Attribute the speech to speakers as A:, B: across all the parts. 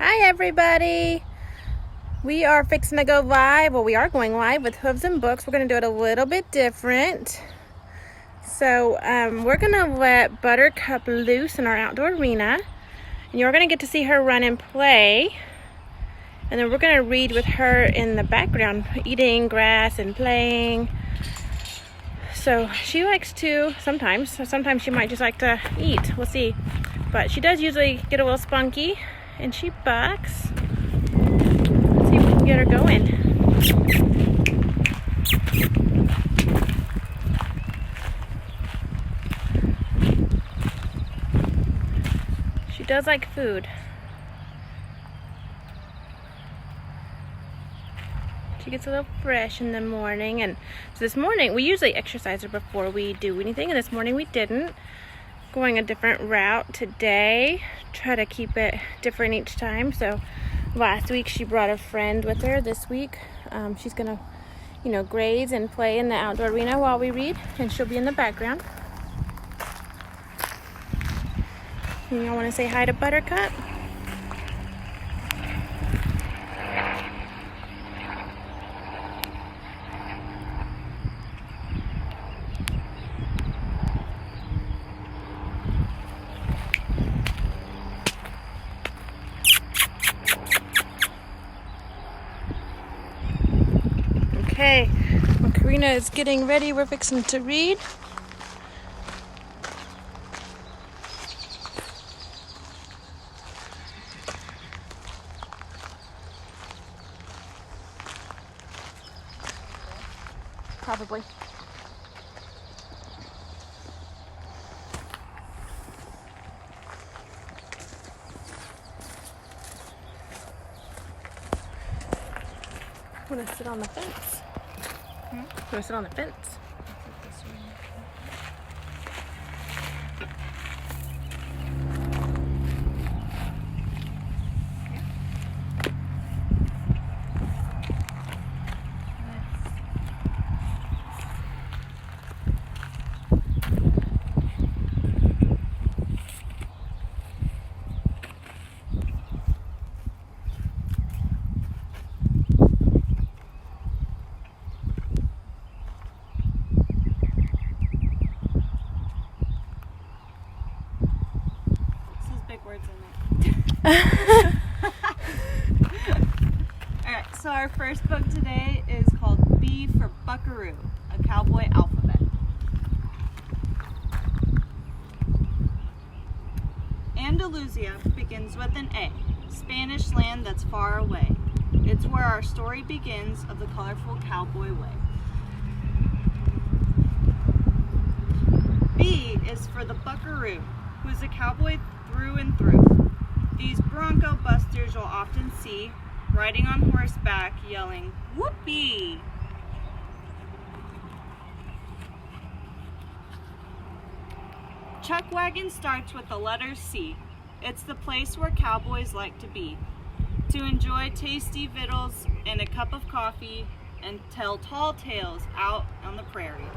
A: Hi everybody! We are fixing to go live. Well, we are going live with Hooves and Books. We're going to do it a little bit different. So we're going to let Buttercup loose in our outdoor arena. And you're going to get to see her run and play. And then we're going to read with her in the background, eating grass and playing. So she likes to sometimes she might just like to eat. We'll see. But she does usually get a little spunky. And she bucks. Let's see if we can get her going. She does like food. She gets a little fresh in the morning. And so this morning, we usually exercise her before we do anything. And this morning we didn't. Going a different route today. Try to keep it different each time. So last week she brought a friend with her. This week she's gonna, graze and play in the outdoor arena while we read, and she'll be in the background. Y'all want to say hi to Buttercup? Okay, well, Karina is getting ready. We're fixing to read. Probably. I'm gonna sit on the fence. I'm gonna sit on the fence.
B: Alright, so our first book today is called B for Buckaroo, a Cowboy Alphabet. Andalusia begins with an A, Spanish land that's far away. It's where our story begins of the colorful cowboy way. B is for the buckaroo, who's a cowboy through and through. These bronco busters you'll often see, riding on horseback, yelling, "Whoopee!" Chuck wagon starts with the letter C. It's the place where cowboys like to be, to enjoy tasty victuals and a cup of coffee and tell tall tales out on the prairie.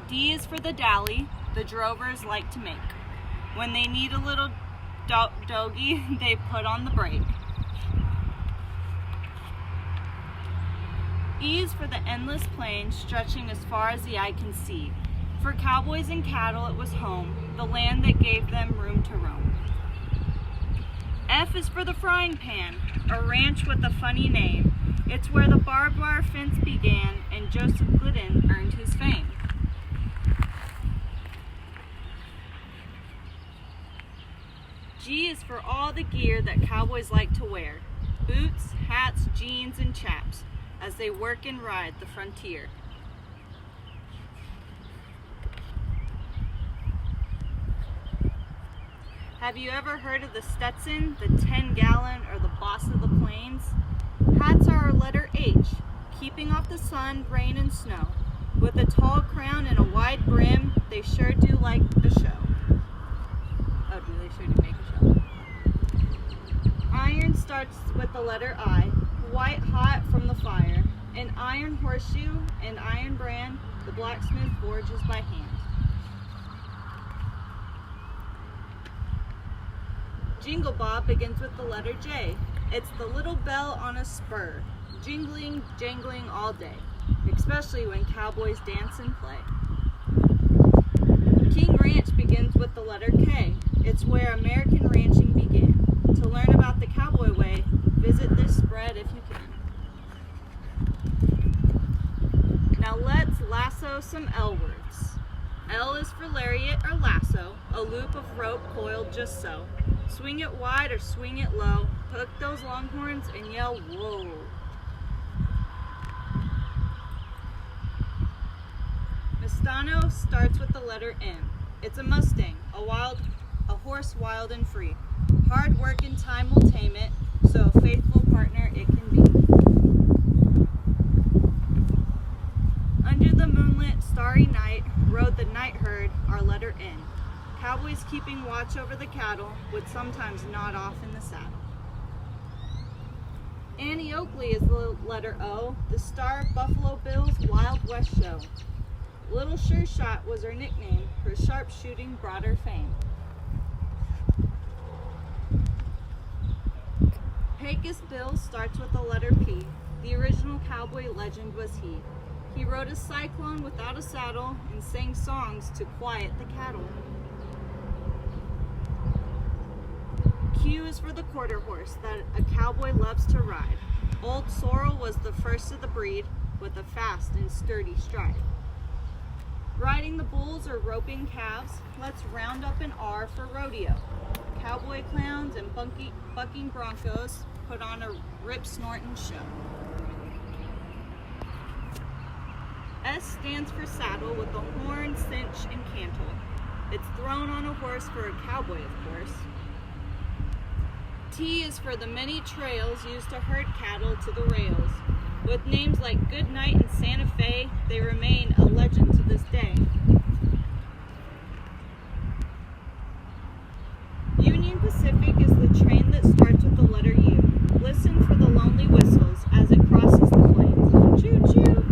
B: D is for the dally the drovers like to make. When they need a little doggy, they put on the brake. E is for the endless plain stretching as far as the eye can see. For cowboys and cattle it was home, the land that gave them room to roam. F is for the frying pan, a ranch with a funny name. It's where the barbed wire fence began and Joseph Glidden earned his fame. G is for all the gear that cowboys like to wear. Boots, hats, jeans, and chaps as they work and ride the frontier. Have you ever heard of the Stetson, the 10-gallon, or the boss of the plains? Hats are our letter H, keeping off the sun, rain, and snow. With a tall crown and a wide brim, they sure do like a show. Oh, do they sure do make a show? Iron starts with the letter I, white hot from the fire. An iron horseshoe, an iron brand, the blacksmith forges by hand. Jingle Bob begins with the letter J. It's the little bell on a spur, jingling, jangling all day, especially when cowboys dance and play. King Ranch begins with the letter K. It's where American ranching began. To learn about the cowboy way, visit this spread if you can. Now let's lasso some L words. L is for lariat or lasso, a loop of rope coiled just so. Swing it wide or swing it low, hook those longhorns and yell, whoa. Mustano starts with the letter M. It's a Mustang, a horse wild and free. Hard work and time will tame it, so a faithful partner it can be. Under the moonlit, starry night, rode the night herd, our letter N. Cowboys keeping watch over the cattle would sometimes nod off in the saddle. Annie Oakley is the letter O, the star of Buffalo Bill's Wild West show. Little Sure Shot was her nickname, her sharp shooting brought her fame. Pecos Bill starts with the letter P. The original cowboy legend was he. He rode a cyclone without a saddle and sang songs to quiet the cattle. Q is for the quarter horse that a cowboy loves to ride. Old Sorrel was the first of the breed with a fast and sturdy stride. Riding the bulls or roping calves, let's round up an R for rodeo. Cowboy clowns and bucking broncos put on a rip-snorting show. S stands for saddle with a horn, cinch, and cantle. It's thrown on a horse for a cowboy, of course. T is for the many trails used to herd cattle to the rails. With names like Goodnight and Santa Fe, they remain a legend to this day. Union Pacific is the train that starts with the letter U. Listen for the lonely whistles as it crosses the plains. Choo-choo!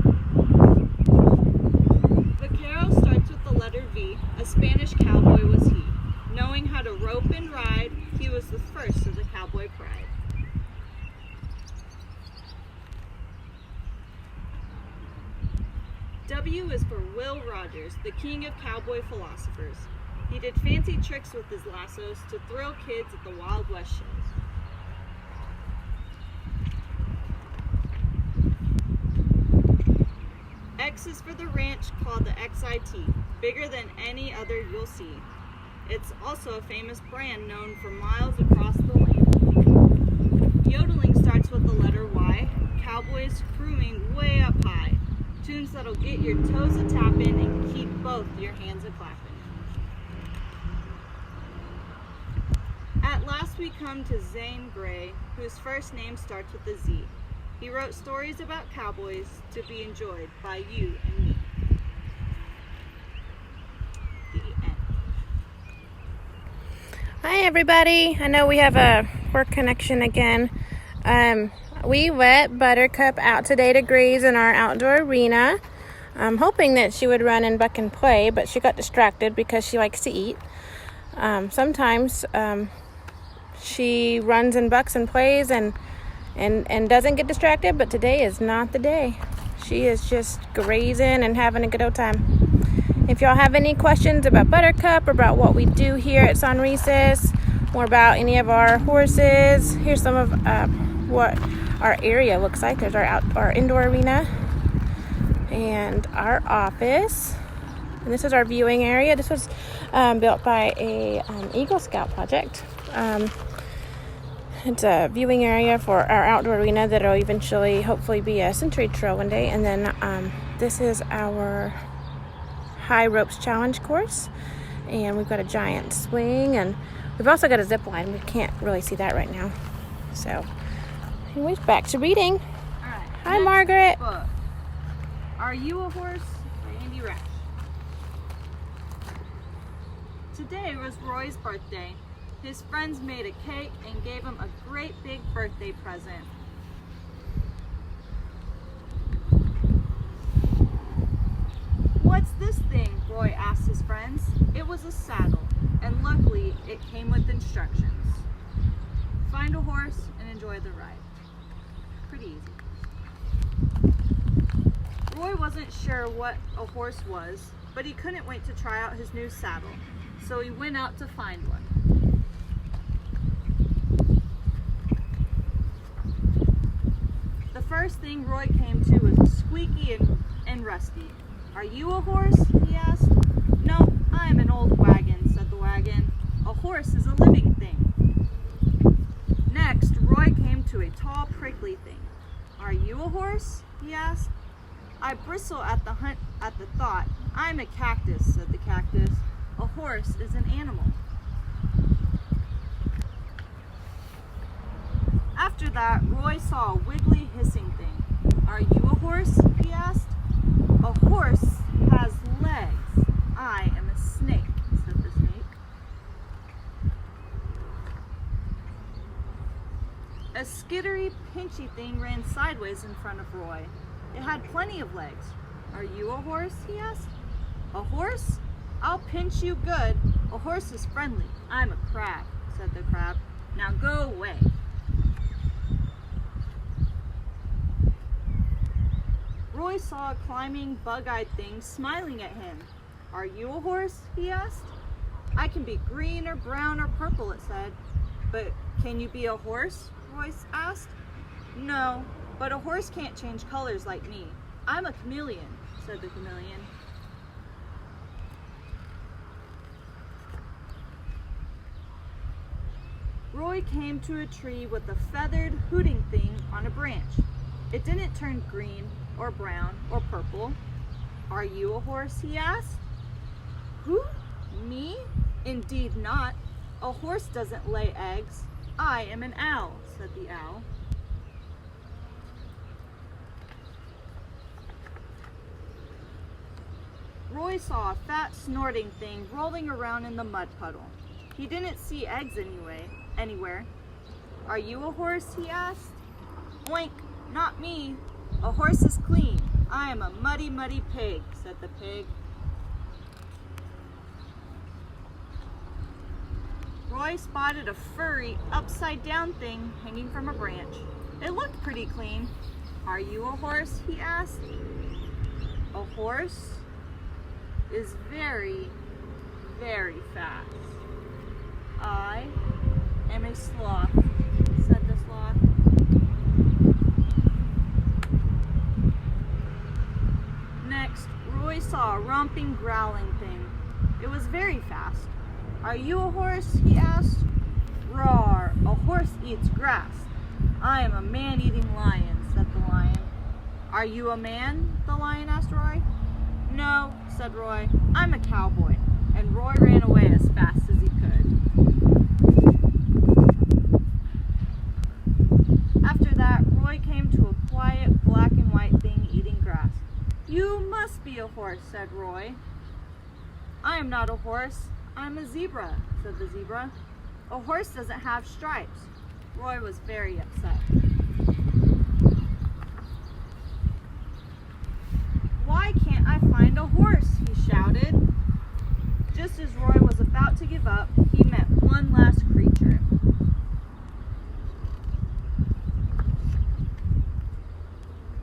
B: Vaquero starts with the letter V. A Spanish cowboy was he. Knowing how to rope and ride, he was the first of the cowboy pride. W is for Will Rogers, the king of cowboy philosophers. He did fancy tricks with his lassos to thrill kids at the Wild West shows. X is for the ranch called the XIT, bigger than any other you'll see. It's also a famous brand known for miles across the land. Yodeling starts with the letter Y, cowboys crooning way up high. Tunes that'll get your toes a-tapping and keep both your hands a-clapping. At last we come to Zane Grey, whose first name starts with a Z. He wrote stories about cowboys to be enjoyed by you and me. The end.
A: Hi everybody. I know we have a poor connection again. We let Buttercup out today to graze in our outdoor arena. I'm hoping that she would run and buck and play, but she got distracted because she likes to eat. Sometimes she runs and bucks and plays and doesn't get distracted, but today is not the day. She is just grazing and having a good old time. If y'all have any questions about Buttercup or about what we do here at Sonrisas or about any of our horses, here's some of what our area looks like. There's our indoor arena and our office. And this is our viewing area. This was built by a Eagle Scout project. It's a viewing area for our outdoor arena that will eventually, hopefully, be a Century Trail one day. And then this is our High Ropes Challenge course. And we've got a giant swing. And we've also got a zip line. We can't really see that right now. So, anyways, back to reading.
B: All right.
A: Hi, Margaret.
B: Book. Are You a Horse? By Andy Rash. Today was Roy's birthday. His friends made a cake and gave him a great big birthday present. What's this thing? Roy asked his friends. It was a saddle, and luckily it came with instructions. find a horse and enjoy the ride. Pretty easy. Roy wasn't sure what a horse was, but he couldn't wait to try out his new saddle, so he went out to find one. The first thing Roy came to was squeaky and rusty. "Are you a horse?" he asked. "No, I'm an old wagon," said the wagon. "A horse is a living thing." Next, Roy came to a tall, prickly thing. "Are you a horse?" he asked. "I bristle at the thought. I'm a cactus," said the cactus. "A horse is an animal." After that, Roy saw a wiggly, hissing thing. "Are you a horse?" he asked. "A horse has legs. I am a snake," said the snake. A skittery, pinchy thing ran sideways in front of Roy. It had plenty of legs. "Are you a horse?" he asked. "A horse? I'll pinch you good. A horse is friendly. I'm a crab," said the crab. "Now go away." Roy saw a climbing, bug-eyed thing smiling at him. "Are you a horse?" he asked. "I can be green or brown or purple," it said. "But can you be a horse?" Roy asked. "No, but a horse can't change colors like me. I'm a chameleon," said the chameleon. Roy came to a tree with a feathered, hooting thing on a branch. It didn't turn green or brown or purple. "Are you a horse?" he asked. "Who? Me? Indeed not. A horse doesn't lay eggs. I am an owl," said the owl. Roy saw a fat, snorting thing rolling around in the mud puddle. He didn't see eggs anywhere. "Are you a horse?" he asked. "Oink, not me. A horse is clean. I am a muddy, muddy pig," said the pig. Roy spotted a furry, upside-down thing hanging from a branch. It looked pretty clean. "Are you a horse?" he asked. "A horse is very, very fast. I am a sloth," said the sloth. Next, Roy saw a romping, growling thing. It was very fast. "Are you a horse?" he asked. "Roar, a horse eats grass. I am a man-eating lion," said the lion. "Are you a man?" the lion asked Roy. "No," said Roy, "I'm a cowboy," and Roy ran away as fast as he could. After that, Roy came to a quiet, black and white thing eating grass. "You must be a horse," said Roy. "I am not a horse. I'm a zebra," said the zebra. "A horse doesn't have stripes." Roy was very upset. "Why can't I find a horse?" he shouted. Just as Roy was about to give up, he met one last creature.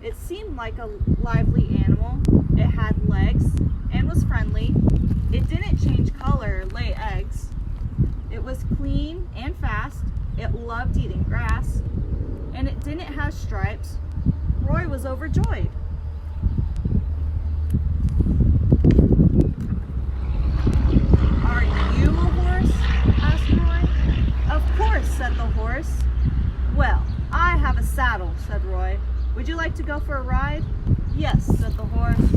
B: It seemed like a lively animal. It had legs and was friendly. It didn't change color or lay eggs. It was clean and fast. It loved eating grass. And it didn't have stripes. Roy was overjoyed. "Are you a horse?" asked Roy. "Of course," said the horse. "Well, I have a saddle," said Roy. "Would you like to go for a ride?" "Yes," said the horse.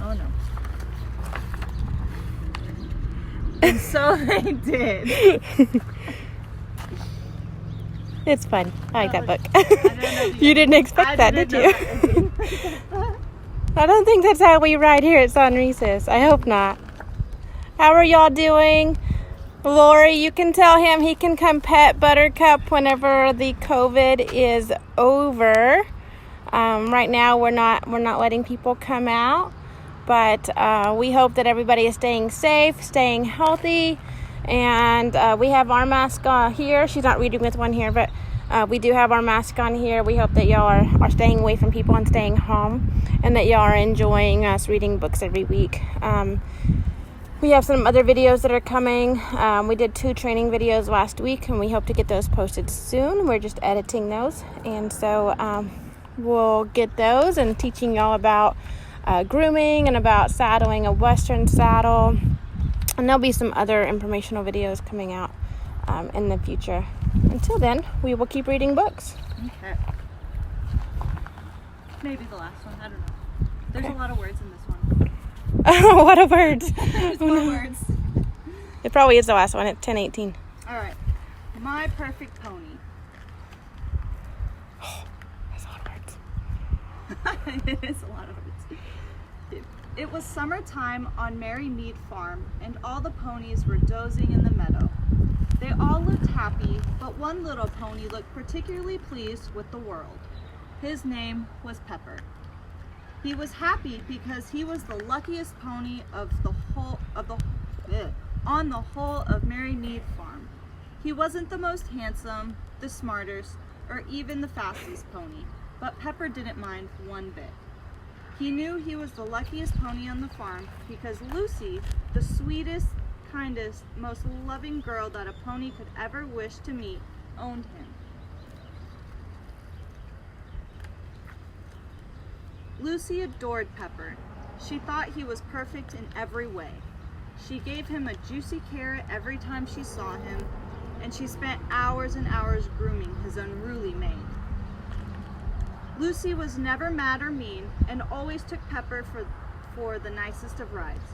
B: Oh no. And so they did.
A: It's fun. I like that book.
B: I don't know if
A: You didn't expect that, did you? I don't think that's how we ride here at San Reese's. I hope not. How are y'all doing? Lori, you can tell him he can come pet Buttercup whenever the COVID is over. Right now we're not letting people come out, but we hope that everybody is staying safe, staying healthy, And we have our mask on here. She's not reading with one here, but we do have our mask on here. We hope that y'all are staying away from people and staying home, and that y'all are enjoying us reading books every week. We have some other videos that are coming. We did 2 training videos last week, and we hope to get those posted soon. We're just editing those, and so we'll get those and teaching y'all about grooming and about saddling a Western saddle. And there'll be some other informational videos coming out in the future. Until then, we will keep reading books.
B: Okay. Maybe the last one. I don't know. There's a lot of words in this one.
A: What a words.
B: There's more words.
A: It probably is the last one. It's 10:18.
B: All right. My Perfect Pony.
A: Oh, that's a lot of words.
B: It is a lot of words. It was summertime on Merry Mead Farm, and all the ponies were dozing in the meadow. They all looked happy, but one little pony looked particularly pleased with the world. His name was Pepper. He was happy because he was the luckiest pony on the whole of Merry Mead Farm. He wasn't the most handsome, the smartest, or even the fastest pony, but Pepper didn't mind one bit. He knew he was the luckiest pony on the farm because Lucy, the sweetest, kindest, most loving girl that a pony could ever wish to meet, owned him. Lucy adored Pepper. She thought he was perfect in every way. She gave him a juicy carrot every time she saw him, and she spent hours and hours grooming his unruly mane. Lucy was never mad or mean, and always took Pepper for the nicest of rides.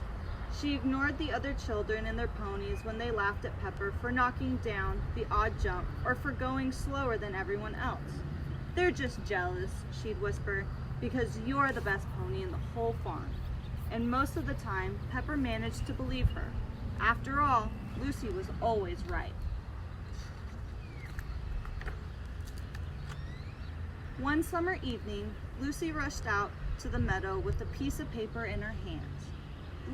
B: She ignored the other children and their ponies when they laughed at Pepper for knocking down the odd jump or for going slower than everyone else. "They're just jealous," she'd whisper, "because you're the best pony in the whole farm." And most of the time, Pepper managed to believe her. After all, Lucy was always right. One summer evening, Lucy rushed out to the meadow with a piece of paper in her hands.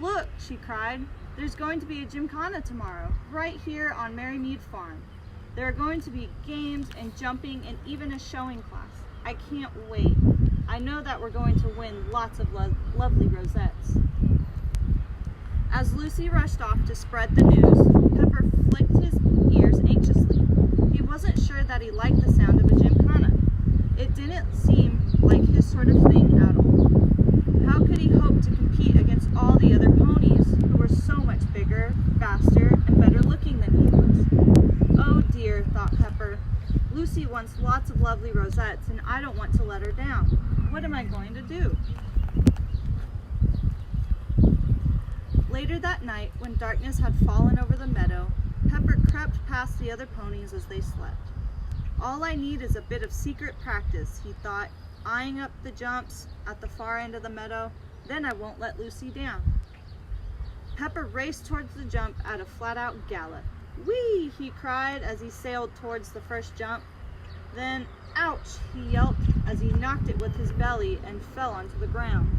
B: "Look," she cried, "there's going to be a gymkhana tomorrow, right here on Merry Mead Farm. There are going to be games and jumping and even a showing class. I can't wait. I know that we're going to win lots of lovely rosettes." As Lucy rushed off to spread the news, Pepper flicked his ears anxiously. He wasn't sure that he liked the sound of a gymkhana. It didn't seem like his sort of thing at all. How could he hope to compete against all the other ponies who were so much bigger, faster, and better looking than he was? "Oh dear," thought Pepper. "Lucy wants lots of lovely rosettes, and I don't want to let her down. What am I going to do?" Later that night, when darkness had fallen over the meadow, Pepper crept past the other ponies as they slept. "All I need is a bit of secret practice," he thought, eyeing up the jumps at the far end of the meadow. "Then I won't let Lucy down." Pepper raced towards the jump at a flat-out gallop. "Whee!" he cried as he sailed towards the first jump. Then, "Ouch!" he yelped as he knocked it with his belly and fell onto the ground.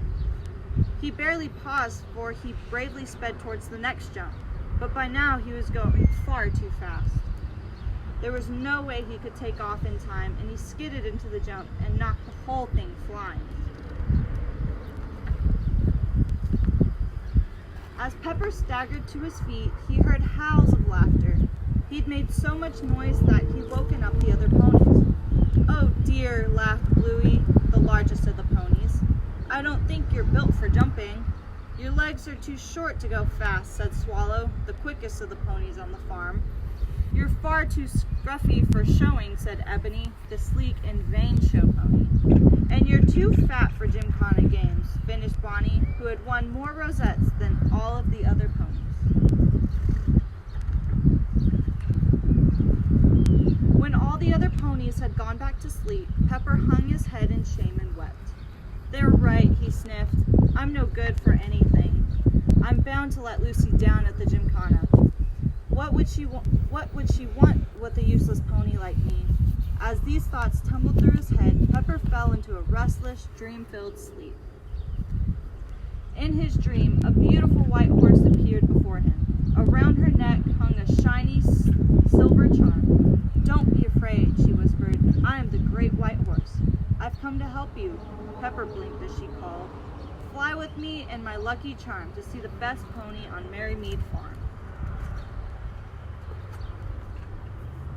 B: He barely paused, for he bravely sped towards the next jump, but by now he was going far too fast. There was no way he could take off in time, and he skidded into the jump and knocked the whole thing flying. As Pepper staggered to his feet, he heard howls of laughter. He'd made so much noise that he'd woken up the other ponies. "Oh dear," laughed Bluey, the largest of the ponies. "I don't think you're built for jumping." "Your legs are too short to go fast," said Swallow, the quickest of the ponies on the farm. "You're far too scruffy for showing," said Ebony, the sleek and vain show pony. "And you're too fat for gymkhana games," finished Bonnie, who had won more rosettes than all of the other ponies. When all the other ponies had gone back to sleep, Pepper hung his head in shame and wept. "They're right," he sniffed. "I'm no good for anything. I'm bound to let Lucy down at the gymkhana. What would she want with a useless pony like me?" As these thoughts tumbled through his head, Pepper fell into a restless, dream-filled sleep. In his dream, a beautiful white horse appeared before him. Around her neck hung a shiny silver charm. "Don't be afraid," she whispered. "I am the Great White Horse. I've come to help you." Pepper blinked as she called. "Fly with me and my lucky charm to see the best pony on Merrymead Farm."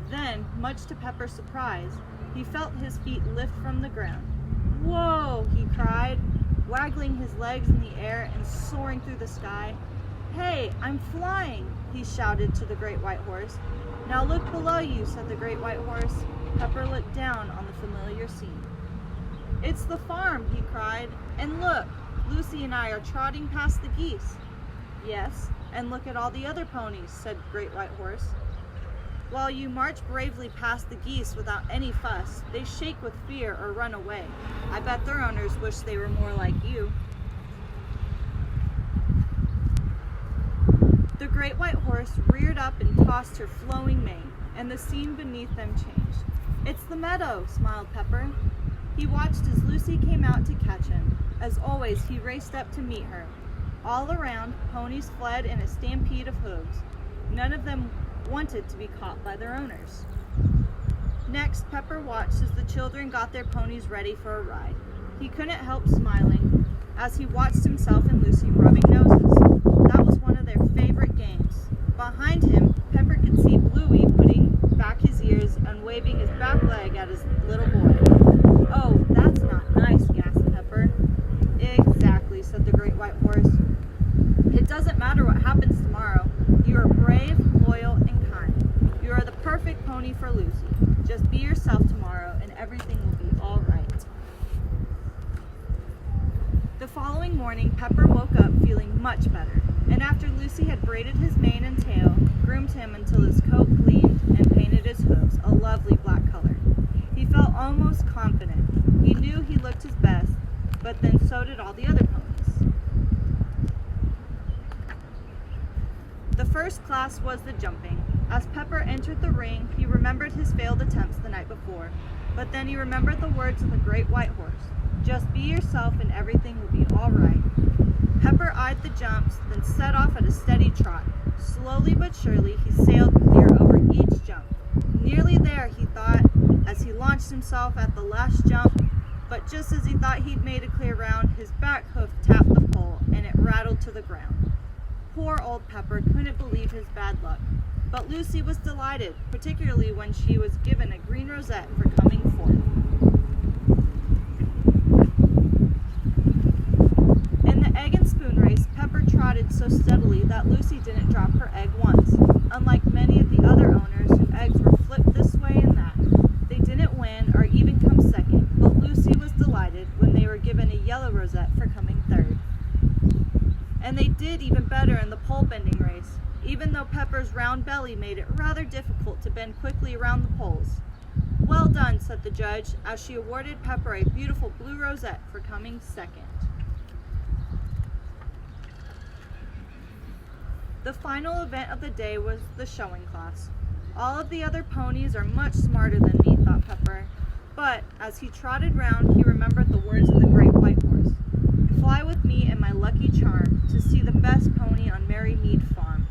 B: Then, much to Pepper's surprise, he felt his feet lift from the ground. "Whoa!" he cried, waggling his legs in the air and soaring through the sky. "Hey, I'm flying!" he shouted to the Great White Horse. "Now look below you," said the Great White Horse. Pepper looked down on the familiar scene. "It's the farm," he cried. "And look, Lucy and I are trotting past the geese." "Yes, and look at all the other ponies," said Great White Horse. "While you march bravely past the geese without any fuss, they shake with fear or run away. I bet their owners wish they were more like you." The Great White Horse reared up and tossed her flowing mane, and the scene beneath them changed. "It's the meadow," smiled Pepper. He watched as Lucy came out to catch him. As always, he raced up to meet her. All around, ponies fled in a stampede of hooves. None of them wanted to be caught by their owners. Next, Pepper watched as the children got their ponies ready for a ride. He couldn't help smiling as he watched himself and Lucy rubbing noses. That was one of their favorite games. Behind him, Pepper could see Bluey putting back his ears and waving his back leg at his little boy. "Oh, that's not nice," gasped Pepper. "Exactly," said the Great White Horse. "It doesn't matter what happens tomorrow. You are brave, loyal, and kind. You are the perfect pony for Lucy. Just be yourself tomorrow and everything will be all right." The following morning, Pepper woke up feeling much better, and after Lucy had braided his mane and tail, groomed him until his coat gleamed, and painted his hooves a lovely black color, he felt almost confident. He knew he looked his best, but then so did all the other ponies. The first class was the jumping. As Pepper entered the ring, he remembered his failed attempts the night before, but then he remembered the words of the Great White Horse. Just be yourself and everything will be all right. Pepper eyed the jumps, then set off at a steady trot. Slowly but surely, he sailed clear over each jump. Nearly there, he thought, as he launched himself at the last jump, but just as he thought he'd made a clear round, his back hoof tapped the pole and it rattled to the ground. Poor old Pepper couldn't believe his bad luck, but Lucy was delighted, particularly when she was given a green rosette for coming forth. In the egg and spoon race, Pepper trotted so steadily that Lucy didn't drop her egg once. Unlike many of the other owners whose eggs were flipped this way and that, they didn't win or even come second, but Lucy was delighted when they were given a yellow rosette for coming third. And they did even better in the pole bending race, even though Pepper's round belly made it rather difficult to bend quickly around the poles. "Well done," said the judge, as she awarded Pepper a beautiful blue rosette for coming second. The final event of the day was the showing class. All of the other ponies are much smarter than me, thought Pepper, but as he trotted round, he remembered the words of the Great White Horse. "Fly with me and my lucky charm to see the best pony on Merrymead Farm."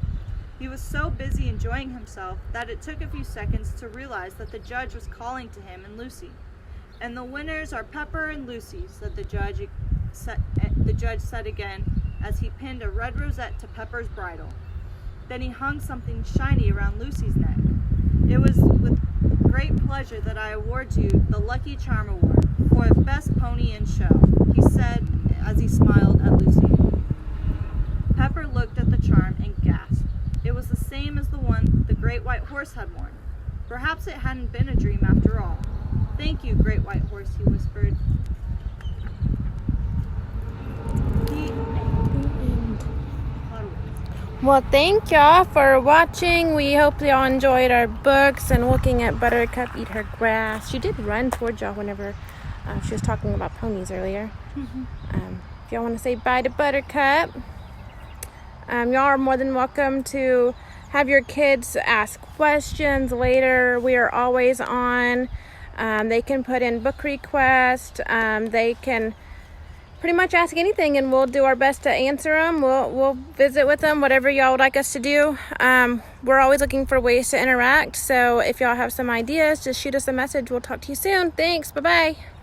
B: He was so busy enjoying himself that it took a few seconds to realize that the judge was calling to him and Lucy. "And the winners are Pepper and Lucy," said the judge said again, as he pinned a red rosette to Pepper's bridle. Then he hung something shiny around Lucy's neck. "It was with great pleasure that I award you the Lucky Charm Award for Best Pony in Show," he said as he smiled at Lucy. Pepper looked at the charm and gasped. It was the same as the one the Great White Horse had worn. Perhaps it hadn't been a dream after all. "Thank you, Great White Horse," he whispered.
A: Well, thank y'all for watching. We hope y'all enjoyed our books and looking at Buttercup eat her grass. She did run towards y'all whenever she was talking about ponies earlier. If y'all want to say bye to Buttercup, y'all are more than welcome to have your kids ask questions later. We are always on. They can put in book requests. They can pretty much ask anything, and we'll do our best to answer them. We'll visit with them, whatever y'all would like us to do. We're always looking for ways to interact, so if y'all have some ideas, just shoot us a message. We'll talk to you soon. Thanks. Bye-bye.